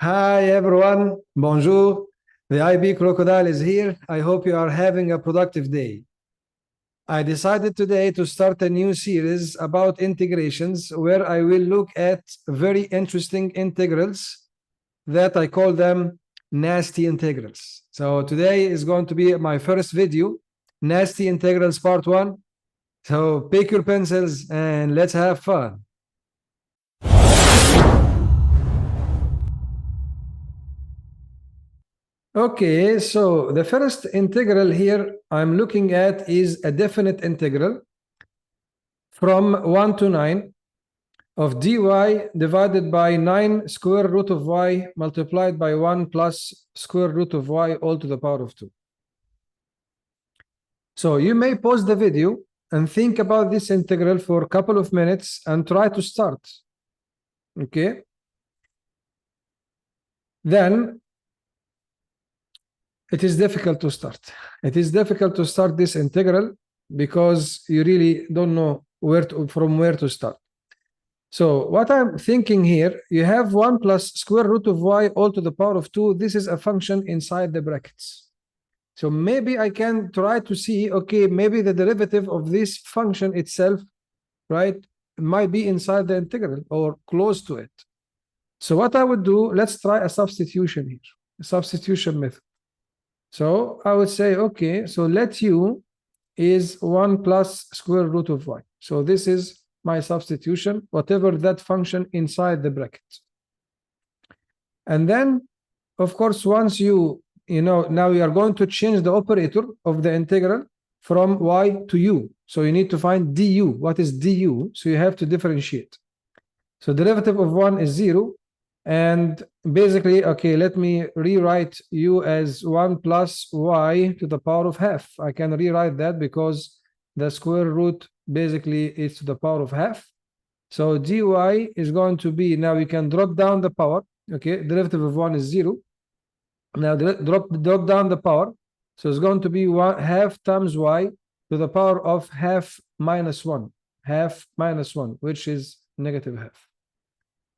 Hi everyone, bonjour. The IB Crocodile is here. I hope you are having a productive day. I decided today to start a new series about integrations where I will look at very interesting integrals that I call them nasty integrals. So today is going to be my first video, nasty integrals part 1. So pick your pencils and let's have fun. Okay, so the first integral here I'm looking at is a definite integral from 1 to 9 of dy divided by 9 square root of y multiplied by 1 plus square root of y all to the power of 2. So you may pause the video and think about this integral for a couple of minutes and try to start. Okay? Then it is difficult to start. It is difficult to start this integral because you really don't know from where to start. So what I'm thinking here, you have 1 plus square root of y all to the power of 2. This is a function inside the brackets. So maybe I can try to see, okay, maybe the derivative of this function itself, right, might be inside the integral or close to it. So what I would do, let's try a substitution here, a substitution method. So I would say, okay, so let u is 1 plus square root of y. So this is my substitution, whatever that function inside the bracket. And then, of course, once now we are going to change the operator of the integral from y to u. So you need to find du. What is du? So you have to differentiate. So derivative of 1 is 0. And basically, okay, let me rewrite u as 1 plus y to the power of half. I can rewrite that because the square root basically is to the power of half. So dy is going to be, now we can drop down the power. Okay, derivative of 1 is 0. Now drop down the power. So it's going to be half times y to the power of half minus 1. Half minus 1, which is negative half.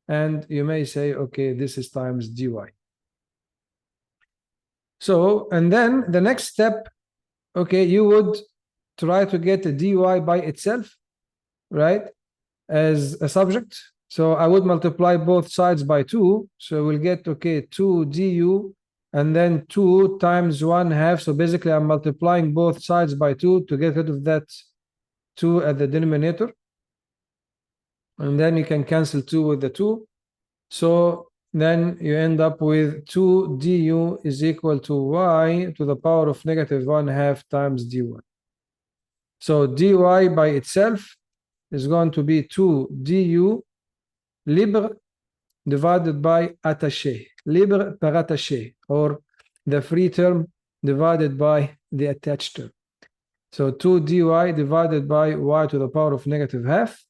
And you may say, okay, this is times dy. So, and then the next step, okay, you would try to get the dy by itself, right, as a subject. So I would multiply both sides by 2. So we'll get, okay, 2 du, and then 2 times 1 half. So basically, I'm multiplying both sides by 2 to get rid of that 2 at the denominator. And then you can cancel 2 with the 2. So then you end up with 2 du is equal to y to the power of negative 1 half times dy. So dy by itself is going to be 2 du libre divided by attaché, libre par attaché, or the free term divided by the attached term. So 2 dy divided by y to the power of negative half.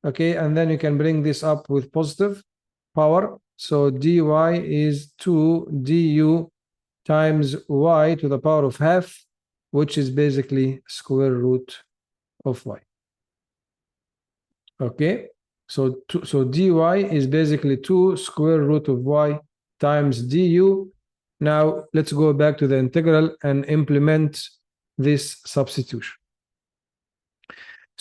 Okay, and then you can bring this up with positive power. So dy is 2 du times y to the power of half, which is basically square root of y. Okay, so dy is basically 2 square root of y times du. Now let's go back to the integral and implement this substitution.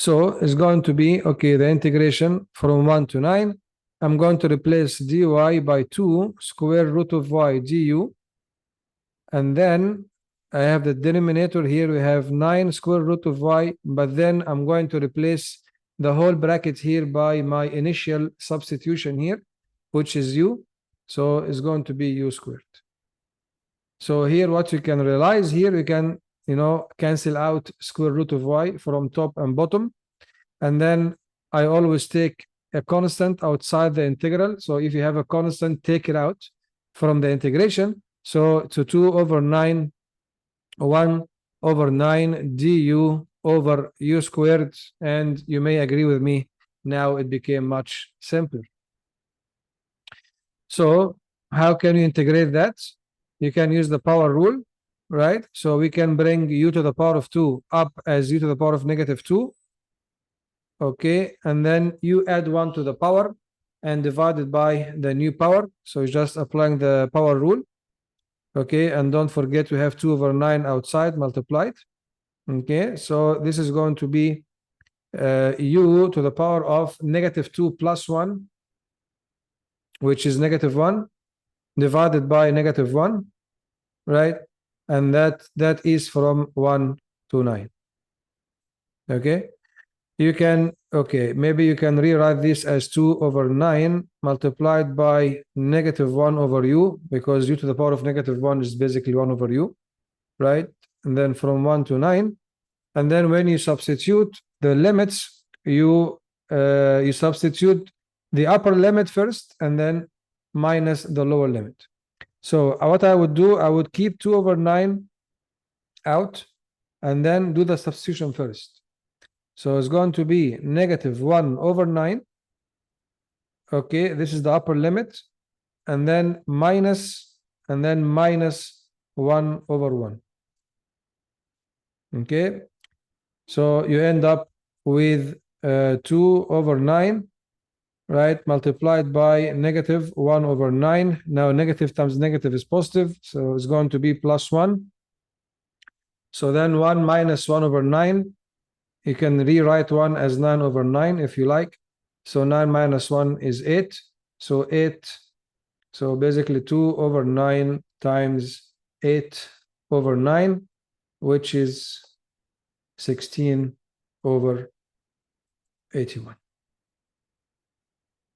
So it's going to be, okay, the integration from 1 to 9. I'm going to replace dy by 2 square root of y du. And then I have the denominator here. We have 9 square root of y. But then I'm going to replace the whole bracket here by my initial substitution here, which is u. So it's going to be u squared. So here what you can realize here, you can cancel out square root of y from top and bottom. And then I always take a constant outside the integral. So if you have a constant, take it out from the integration. So 2 over 9, 1 over 9 du over u squared. And you may agree with me, now it became much simpler. So how can you integrate that? You can use the power rule, right? So we can bring u to the power of 2 up as u to the power of negative 2. Okay, and then you add 1 to the power. and divided by the new power. So you're just applying the power rule. Okay, and don't forget we have 2 over 9 outside multiplied. Okay, so this is going to be u to the power of -2 plus 1, which is -1, divided by -1, right? And that is from 1 to 9. Okay, you can, okay, maybe you can rewrite this as 2 over 9 multiplied by -1 over u, because u to the power of -1 is basically 1 over u, right? And then from 1 to 9, and then when you substitute the limits, you substitute the upper limit first and then minus the lower limit. So what I would do, I would keep 2 over 9 out and then do the substitution first. So it's going to be -1 over 9. Okay, this is the upper limit, and then minus 1 over 1. Okay, so you end up with 2 over 9, right, multiplied by -1 over 9. Now negative times negative is positive, so it's going to be +1. So then 1 minus 1 over 9, you can rewrite 1 as 9 over 9 if you like. So 9 minus 1 is 8. So 8, so basically 2 over 9 times 8 over 9, which is 16 over 81.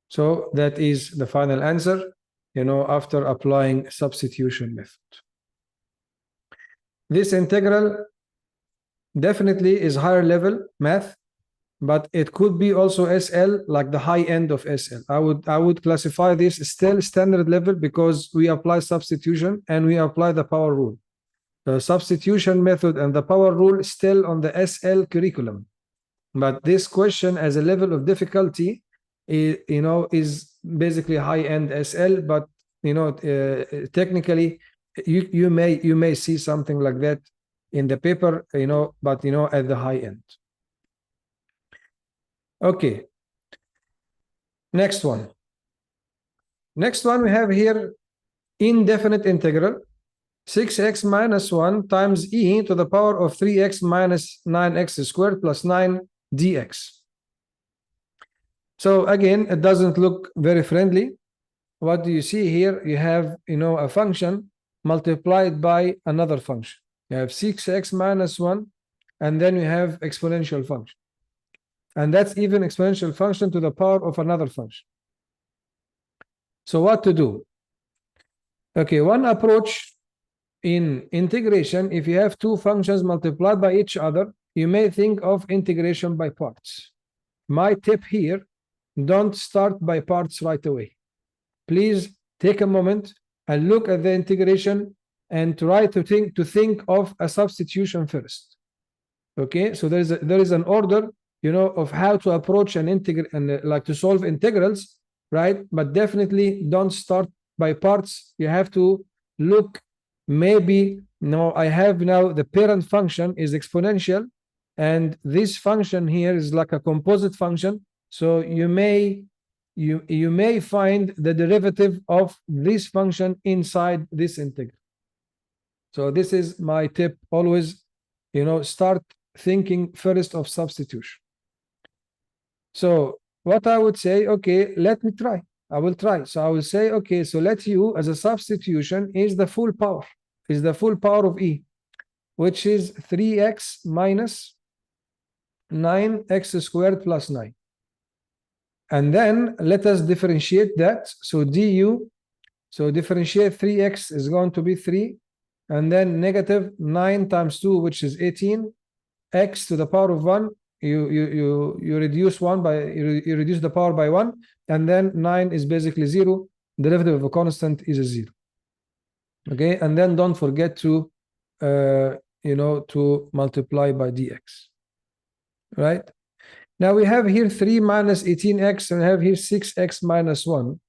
So that is the final answer, after applying substitution method. This integral definitely is higher level math, but it could be also SL, like the high end of SL. I would classify this still standard level because we apply substitution and we apply the power rule. The substitution method and the power rule still on the SL curriculum. But this question as a level of difficulty, is basically high-end SL, but technically you may see something like that in the paper, but at the high end. Okay. Next one we have here indefinite integral 6x minus 1 times e to the power of 3x minus 9x squared plus 9 dx. So again, it doesn't look very friendly. What do you see here? You have, a function multiplied by another function. You have 6x minus 1, and then you have exponential function. And that's even exponential function to the power of another function. So what to do? Okay, one approach in integration, if you have two functions multiplied by each other, you may think of integration by parts. My tip here, don't start by parts right away. Please take a moment and look at the integration and try to think of a substitution first. Okay, so there is an order, of how to approach an integral and like to solve integrals, right? But definitely don't start by parts. You have to look. Maybe I have now the parent function is exponential, and this function here is like a composite function. So you may find the derivative of this function inside this integral. So this is my tip. Always, start thinking first of substitution. So what I would say, okay, let me try. I will try. So I will say, okay, so let u as a substitution is the full power of e, which is 3x minus 9x squared plus 9. And then let us differentiate that. So du, so differentiate 3x is going to be 3, and then negative 9 times 2, which is 18, x to the power of 1. You reduce you reduce the power by 1, and then 9 is basically 0. Derivative of a constant is a 0. Okay, and then don't forget to to multiply by dx. Right? Now we have here 3 minus 18x, and we have here 6x minus 1.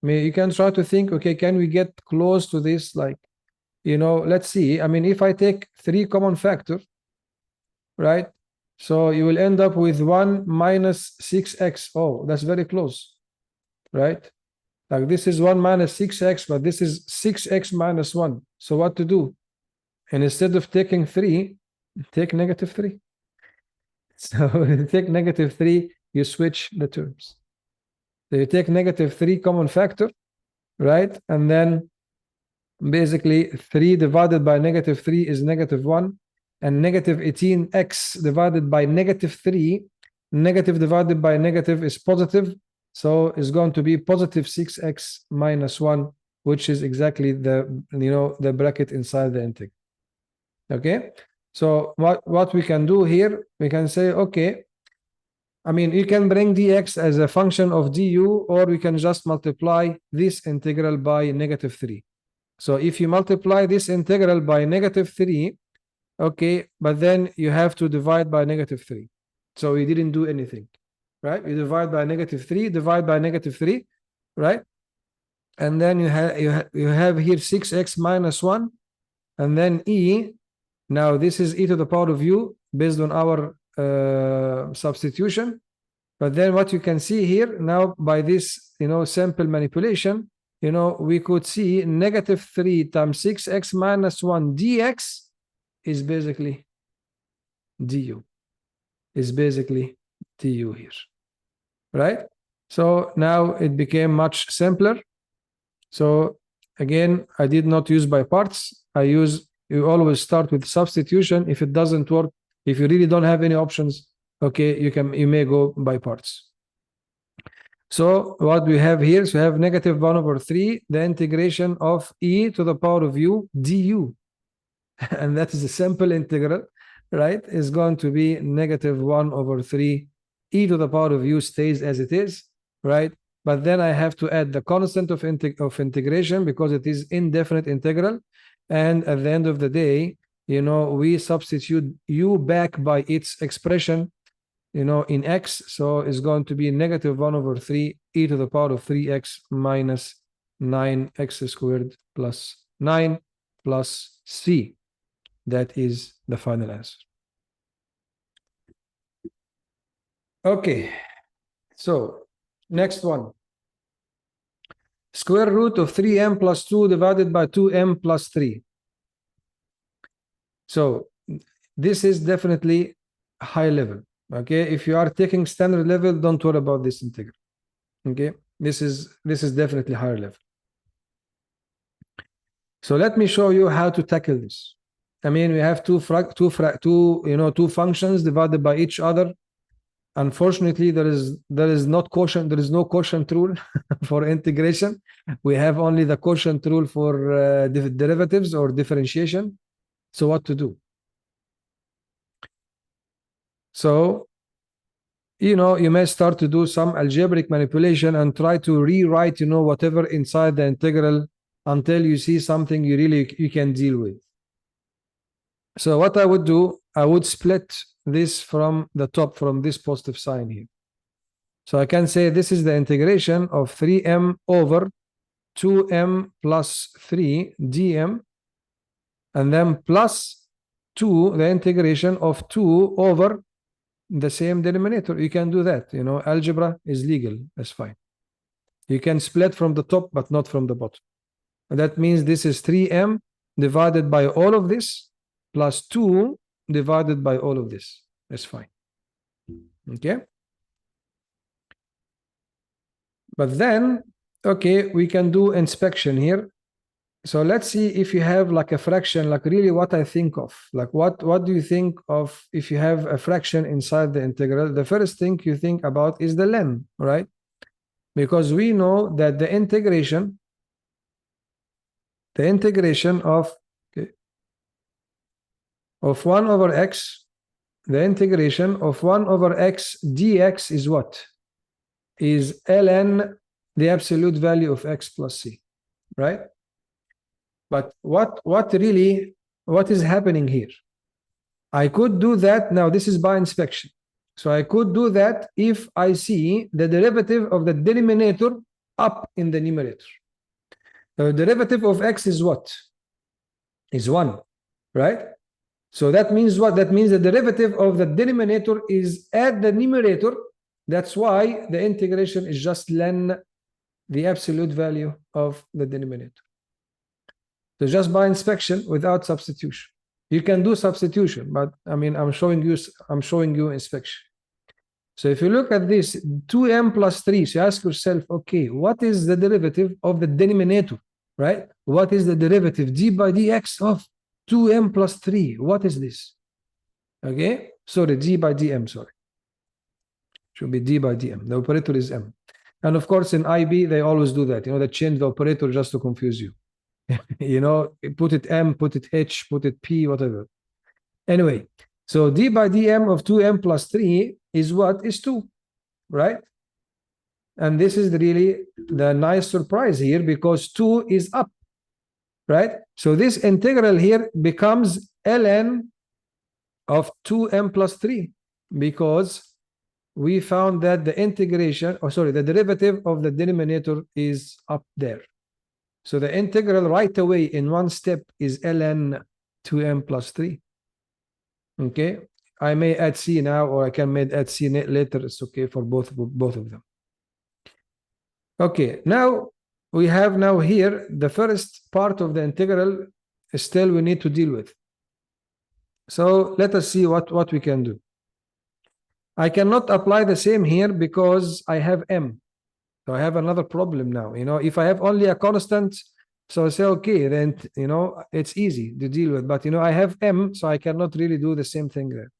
You can try to think, okay, can we get close to this? Like, let's see. I mean, if I take 3 common factor, right? So you will end up with 1 minus 6x. Oh, that's very close. right? Like this is 1 minus 6x, but this is 6x minus 1. So what to do? And instead of taking 3, take negative 3. So take negative 3, you switch the terms. So you take negative 3 common factor, right? And then basically 3 divided by negative 3 is negative 1. And negative 18x divided by negative 3, negative divided by negative is positive. So it's going to be positive 6x minus 1, which is exactly the bracket inside the integral. Okay, so what we can do here, we can say, okay, I mean, you can bring dx as a function of du, or we can just multiply this integral by negative 3. So if you multiply this integral by negative 3, okay, but then you have to divide by negative 3. So you didn't do anything, right? You divide by negative 3, divide by negative 3, right? And then you have here 6x minus 1, and then e. Now this is e to the power of u based on our substitution. But then what you can see here now by this, sample manipulation, we could see negative 3 times 6x minus 1 dx is basically du. Is basically du here, right? So now it became much simpler. So again, I did not use by parts. You always start with substitution. If it doesn't work, if you really don't have any options, okay, you may go by parts. So what we have here, so we have negative 1 over 3, the integration of e to the power of u du. And that is a simple integral, right? Is going to be negative 1 over 3, e to the power of u stays as it is, right? But then I have to add the constant of integration because it is indefinite integral. And at the end of the day, we substitute u back by its expression, in x. So it's going to be negative 1 over 3 e to the power of 3x minus 9x squared plus 9 plus c. That is the final answer. Okay, so next one. Square root of 3m plus 2 divided by 2m plus 3. So this is definitely high level. Okay, if you are taking standard level, don't worry about this integral. Okay, this is definitely higher level. So let me show you how to tackle this. I mean, we have two functions divided by each other. Unfortunately, there is no quotient rule for integration. We have only the quotient rule for derivatives or differentiation. So what to do? So, you may start to do some algebraic manipulation and try to rewrite, whatever inside the integral until you see something you can deal with. So what I would do, I would split this from the top, from this positive sign here. So I can say this is the integration of 3m over 2m plus 3 dm, and then plus 2, the integration of 2 over the same denominator. You can do that. Algebra is legal. That's fine. You can split from the top, but not from the bottom. And that means this is 3m divided by all of this plus 2 divided by all of this. That's fine. Okay. But then, okay, we can do inspection here. So let's see if you have like a fraction, like really what I think of. Like what do you think of if you have a fraction inside the integral? The first thing you think about is the len, right? Because we know that the integration of 1 over x, the integration of 1 over x dx is what? Is ln the absolute value of x plus c, right? But what is happening here? I could do that. Now this is by inspection. So I could do that if I see the derivative of the denominator up in the numerator. The derivative of x is what? Is 1, right? So that means what? That means the derivative of the denominator is at the numerator. That's why the integration is just ln the absolute value of the denominator. So just by inspection without substitution. You can do substitution, but I mean, I'm showing you inspection. So if you look at this 2m plus 3, so you ask yourself, okay, what is the derivative of the denominator, right? What is the derivative d by dx of 2m plus 3? What is this? Okay, sorry, d by dm, sorry. Should be d by dm. The operator is m. And of course, in IB, they always do that. You know, they change the operator just to confuse you. You know, put it m, put it h, put it p, whatever. Anyway, so d by dm of 2m plus 3 is what? Is 2, right? And this is really the nice surprise here because 2 is up, right? So this integral here becomes ln of 2m plus 3 because we found that the integration, the derivative of the denominator is up there. So the integral right away in one step is ln 2m plus 3. Okay, I may add c now, or I can add c later. It's okay for both of them. Okay, now we have here the first part of the integral still we need to deal with. So let us see what we can do. I cannot apply the same here because I have m. So I have another problem now. You know, if I have only a constant, so I say, okay, then, you know, it's easy to deal with. But, you know, I have m, so I cannot really do the same thing there.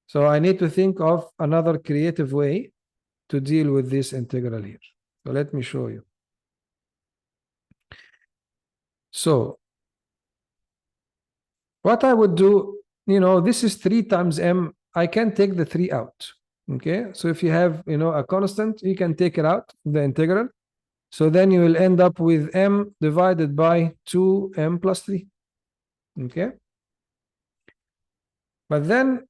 So I need to think of another creative way to deal with this integral here. So let me show you. So what I would do, you know, this is 3 times m. I can take the 3 out. Okay, so if you have, you know, a constant, you can take it out, the integral. So then you will end up with m divided by 2m plus 3. Okay, but then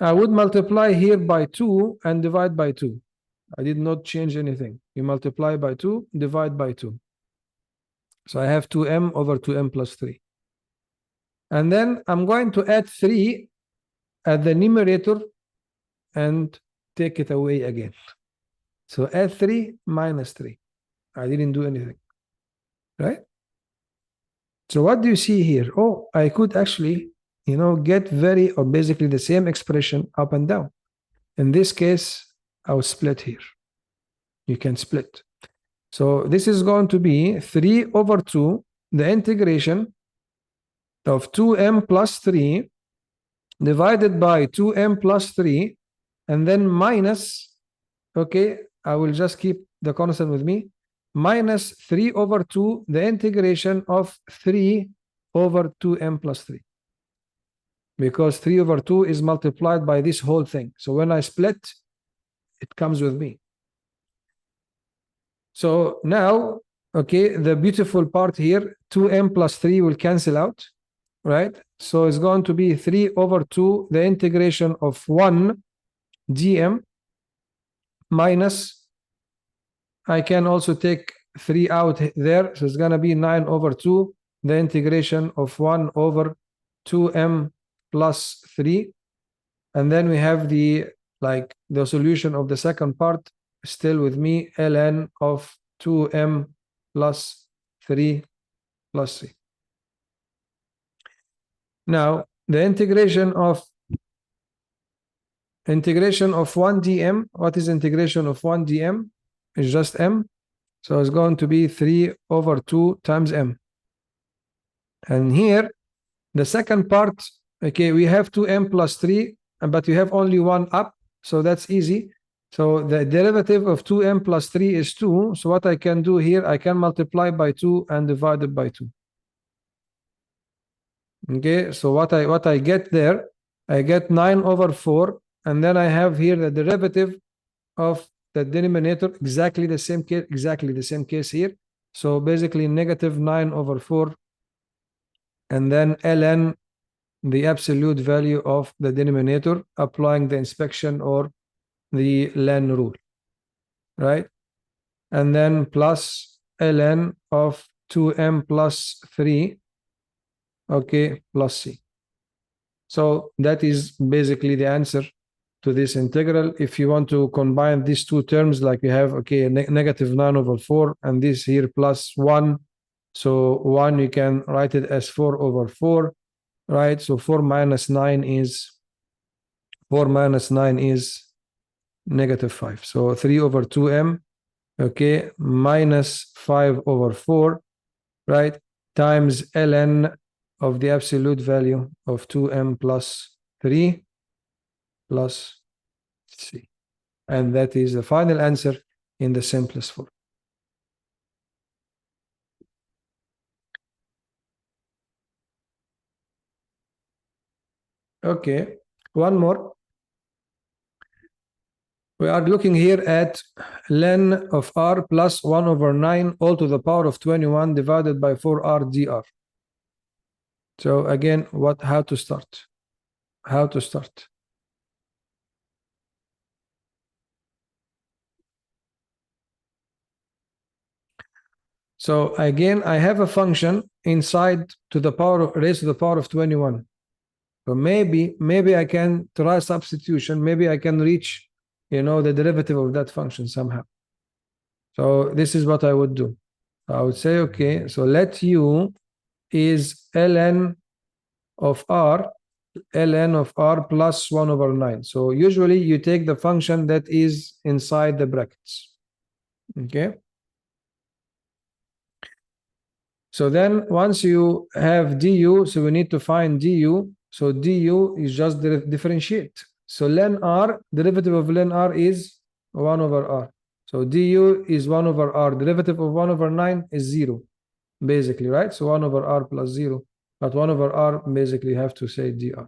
I would multiply here by 2 and divide by 2. I did not change anything. You multiply by 2, divide by 2. So I have 2m over 2m plus 3. And then I'm going to add 3 at the numerator and take it away again. So add 3 minus 3. I didn't do anything, right? So what do you see here? Oh, I could actually, you know, get basically the same expression up and down. In this case, I will split here. You can split. So this is going to be 3 over 2, the integration of 2m plus 3 divided by 2m plus 3, and then minus, okay, I will just keep the constant with me, minus 3 over 2, the integration of 3 over 2m plus 3. Because 3 over 2 is multiplied by this whole thing. So when I split, it comes with me. So now, okay, the beautiful part here, 2m plus 3 will cancel out, right? So it's going to be 3 over 2, the integration of 1 dm minus, I can also take 3 out there. So it's going to be 9 over 2, the integration of 1 over 2m plus 3. And then we have the solution of the second part still with me, ln of 2m plus 3 plus 3. Now, the integration of 1 dm, what is integration of 1 dm? It's just m. So it's going to be 3 over 2 times m. And here, the second part, okay, we have 2m plus 3, but you have only 1 up, so that's easy. So the derivative of 2m plus 3 is 2. So what I can do here, I can multiply by 2 and divide it by 2. Okay, so what I get there, I get 9 over 4, and then I have here the derivative of the denominator, exactly the same case here. So basically negative 9 over 4, and then ln the absolute value of the denominator, applying the inspection or the len rule, right? And then plus ln of 2m plus 3, okay, plus c. So that is basically the answer to this integral. If you want to combine these two terms, like we have, okay, negative 9 over 4, and this here plus 1. So 1, you can write it as 4 over 4, right? So 4 minus 9 is negative 5. So 3 over 2m, okay, minus 5 over 4, right, times ln of the absolute value of 2m plus 3 plus c. And that is the final answer in the simplest form. Okay, one more. We are looking here at ln of r plus 1 over 9 all to the power of 21 divided by 4r dr. So again, how to start? How to start? So again, I have a function inside to the power raised to the power of 21. So maybe I can try substitution. Maybe I can reach, the derivative of that function somehow. So this is what I would do. I would say, okay, so let u is ln of r plus 1 over 9. So usually you take the function that is inside the brackets. Okay. So then once you have du, so we need to find du. So du is just differentiate. So ln r, derivative of ln r is 1 over r. So du is 1 over r. Derivative of 1 over 9 is 0, basically, right? So 1 over r plus 0. But 1 over r, basically, you have to say dr.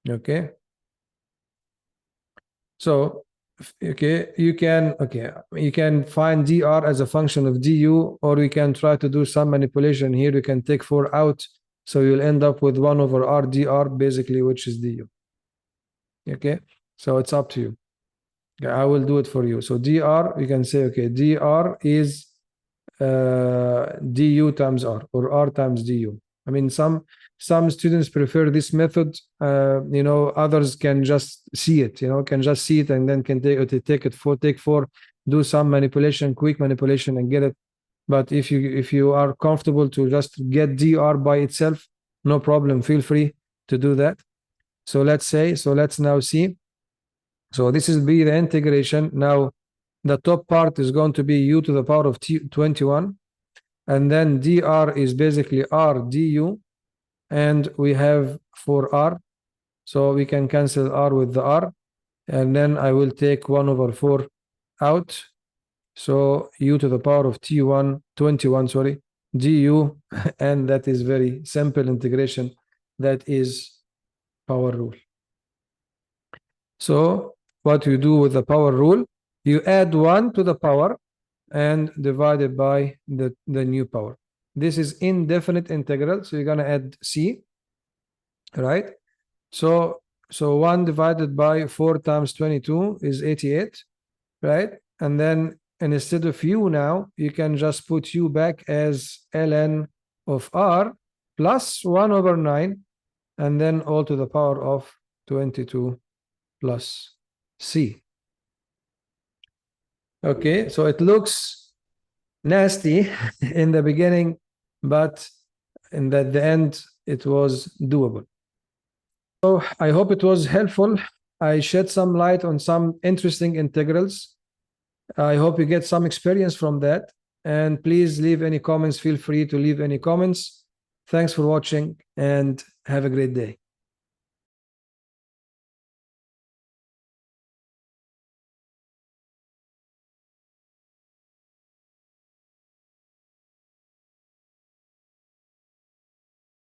Okay. So, okay, you can find dr as a function of du, or we can try to do some manipulation here. We can take 4 out. So you'll end up with 1 over r dr, basically, which is du. Okay. So it's up to you. Okay, I will do it for you. So dr, you can say, okay, dr is du times r, or r times du. I mean, some students prefer this method. Others can just see it. Can just see it and then can take 4, do some manipulation, quick manipulation, and get it. But if you are comfortable to just get dr by itself, no problem. Feel free to do that. So let's now see. So this will be the integration. Now, the top part is going to be u to the power of 21. And then dr is basically r du. And we have 4r. So we can cancel r with the r. And then I will take 1 over 4 out. So u to the power of 21, sorry, du. And that is very simple integration. That is power rule. So what you do with the power rule, you add 1 to the power and divide it by the new power. This is indefinite integral, so you're going to add c, right? So 1 divided by 4 times 22 is 88, right? And then instead of u now, you can just put u back as ln of r plus 1 over 9, and then all to the power of 22 plus c. Okay, so it looks nasty in the beginning, but in the end, it was doable. So I hope it was helpful. I shed some light on some interesting integrals. I hope you get some experience from that. And please leave any comments. Feel free to leave any comments. Thanks for watching and have a great day.